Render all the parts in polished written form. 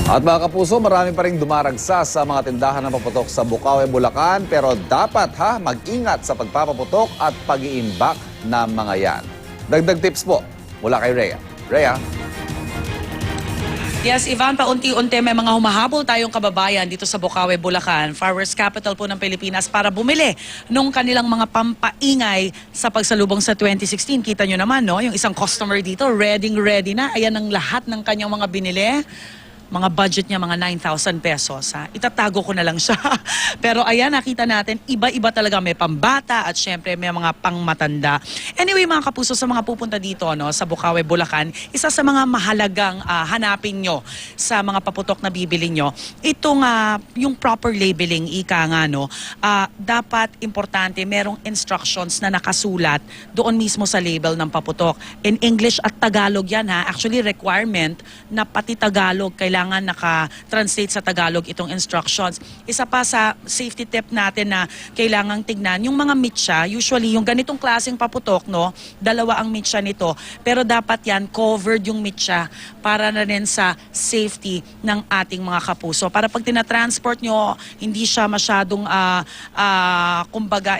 At mga kapuso, marami pa rin dumaragsa sa mga tindahan ng paputok sa Bukawi, Bulacan. Pero dapat mag-ingat sa pagpapaputok at pag-iimbak ng mga yan. Dagdag tips po mula kay Rhea. Rhea? Yes, Ivan, paunti-unti may mga humahabol tayong kababayan dito sa Bukawi, Bulacan, Flowers Capital po ng Pilipinas, para bumili nung kanilang mga pampaingay sa pagsalubong sa 2016. Kita nyo naman, no? Yung isang customer dito, ready na. Ayan ang lahat ng kanyang mga binili. Mga budget niya, mga 9,000 pesos. Ha? Itatago ko na lang siya. Pero ayan, nakita natin, iba-iba talaga. May pambata at syempre may mga pangmatanda. Anyway, mga kapuso, sa mga pupunta dito no, sa Bukawi, Bulacan, isa sa mga mahalagang hanapin nyo sa mga paputok na bibili nyo, itong yung proper labeling, ika nga, no, dapat importante, merong instructions na nakasulat doon mismo sa label ng paputok. In English at Tagalog yan, ha. Actually, requirement na pati Tagalog kailangan naka-translate sa Tagalog itong instructions. Isa pa sa safety tip natin na kailangang tignan, yung mga mitsa, usually yung ganitong klaseng paputok, no, dalawa ang mitsa nito, pero dapat yan covered yung mitsa para na rin sa safety ng ating mga kapuso. Para pag tinatransport nyo, hindi siya masyadong kumbaga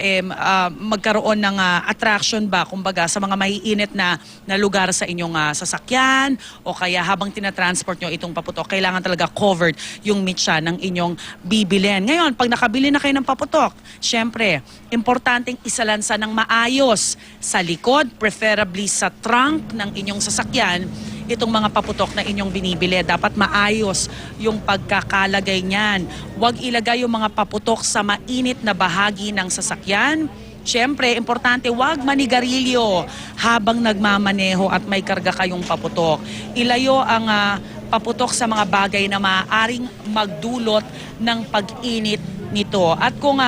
magkaroon ng attraction ba, kumbaga sa mga maiinit na lugar sa inyong sasakyan o kaya habang tinatransport nyo itong paputok, kailangan talaga covered yung mitsa ng inyong bibilin. Ngayon, pag nakabili na kayo ng paputok, syempre, importanteng isalansa ng maayos sa likod, preferably sa trunk ng inyong sasakyan, itong mga paputok na inyong binibili. Dapat maayos yung pagkakalagay niyan. Huwag ilagay yung mga paputok sa mainit na bahagi ng sasakyan. Siyempre, importante, huwag manigarilyo habang nagmamaneho at may karga kayong paputok. Ilayo ang paputok sa mga bagay na maaaring magdulot ng pag-init nito. At kung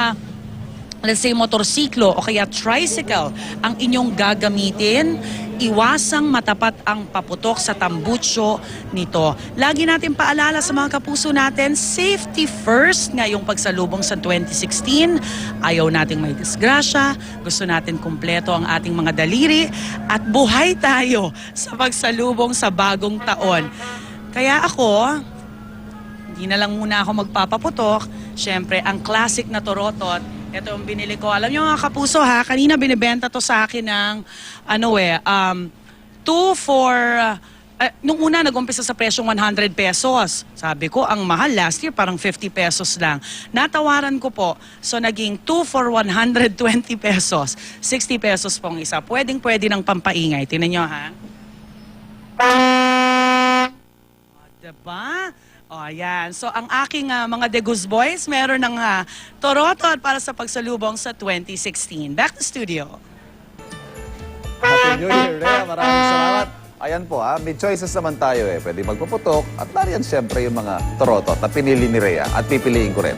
let's say motorsiklo o kaya tricycle ang inyong gagamitin, iwasang matapat ang paputok sa tambutsyo nito. Lagi natin paalala sa mga kapuso natin, safety first ngayong pagsalubong sa 2016. Ayaw nating may disgrasya, gusto natin kumpleto ang ating mga daliri at buhay tayo sa pagsalubong sa bagong taon. Kaya ako, hindi na lang muna ako magpapaputok. Siyempre, ang classic na Torotot, ito yung binili ko. Alam niyo mga kapuso kanina binibenta to sa akin ng 2 for nung una nag-umpisa sa presyong 100 pesos. Sabi ko, ang mahal last year parang 50 pesos lang. Natawaran ko po. So naging 2 for 120 pesos. 60 pesos pong isa. Pwedeng-pwede ng pampaingay. Tingnan niyo Diba? O, ayan. So, ang aking mga Degus Boys, meron ng Torotot para sa pagsalubong sa 2016. Back to studio. Happy New Year, Rhea. Maraming salamat. Ayan po may choices naman tayo Pwede magpaputok at nariyan siyempre yung mga Torotot na pinili ni Rhea at pipiliin ko rin.